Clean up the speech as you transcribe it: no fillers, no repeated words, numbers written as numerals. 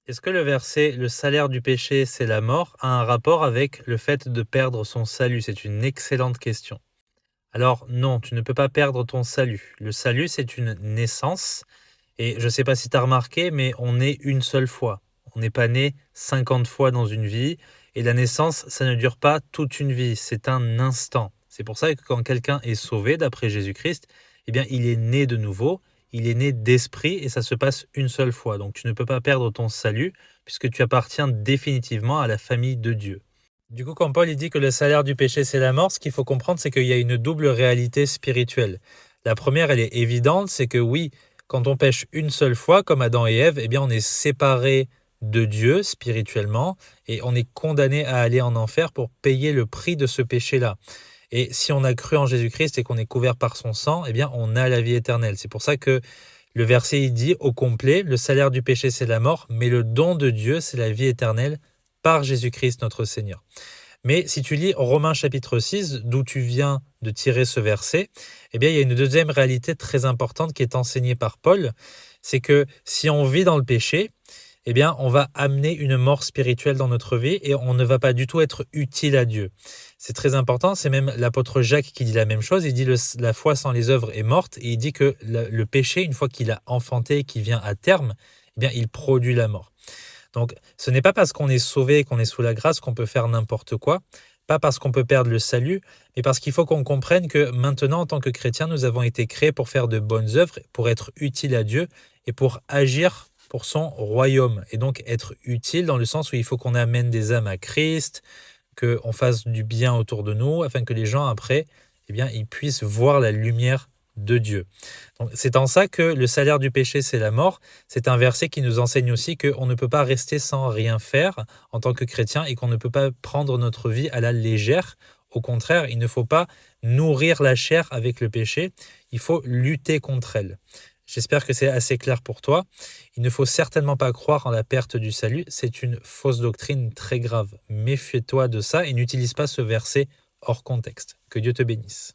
Est-ce que le verset «Le salaire du péché, c'est la mort» a un rapport avec le fait de perdre son salut? C'est une excellente question. Alors non, tu ne peux pas perdre ton salut. Le salut, c'est une naissance et je ne sais pas si tu as remarqué, mais on est une seule fois. On n'est pas né 50 fois dans une vie et la naissance, ça ne dure pas toute une vie, c'est un instant. C'est pour ça que quand quelqu'un est sauvé d'après Jésus-Christ, eh bien, il est né de nouveau, il est né d'esprit et ça se passe une seule fois. Donc tu ne peux pas perdre ton salut puisque tu appartiens définitivement à la famille de Dieu. Du coup, quand Paul il dit que le salaire du péché, c'est la mort, ce qu'il faut comprendre, c'est qu'il y a une double réalité spirituelle. La première, elle est évidente, c'est que oui, quand on pêche une seule fois, comme Adam et Ève, eh bien, on est séparé de Dieu spirituellement et on est condamné à aller en enfer pour payer le prix de ce péché-là. Et si on a cru en Jésus-Christ et qu'on est couvert par son sang, eh bien, on a la vie éternelle. C'est pour ça que le verset, il dit au complet, le salaire du péché, c'est la mort, mais le don de Dieu, c'est la vie éternelle par Jésus-Christ notre Seigneur. Mais si tu lis Romains chapitre 6, d'où tu viens de tirer ce verset, eh bien, il y a une deuxième réalité très importante qui est enseignée par Paul, c'est que si on vit dans le péché, eh bien, on va amener une mort spirituelle dans notre vie et on ne va pas du tout être utile à Dieu. C'est très important, c'est même l'apôtre Jacques qui dit la même chose, il dit la foi sans les œuvres est morte et il dit que le péché, une fois qu'il a enfanté, qu'il vient à terme, eh bien, il produit la mort. Donc, ce n'est pas parce qu'on est sauvé et qu'on est sous la grâce qu'on peut faire n'importe quoi, pas parce qu'on peut perdre le salut, mais parce qu'il faut qu'on comprenne que maintenant, en tant que chrétiens, nous avons été créés pour faire de bonnes œuvres, pour être utiles à Dieu et pour agir pour son royaume. Et donc être utile dans le sens où il faut qu'on amène des âmes à Christ, qu'on fasse du bien autour de nous, afin que les gens, après, eh bien, ils puissent voir la lumière de Dieu. Donc, c'est en ça que le salaire du péché, c'est la mort. C'est un verset qui nous enseigne aussi qu'on ne peut pas rester sans rien faire en tant que chrétien et qu'on ne peut pas prendre notre vie à la légère. Au contraire, il ne faut pas nourrir la chair avec le péché, il faut lutter contre elle. J'espère que c'est assez clair pour toi. Il ne faut certainement pas croire en la perte du salut, c'est une fausse doctrine très grave. Méfie-toi de ça et n'utilise pas ce verset hors contexte. Que Dieu te bénisse.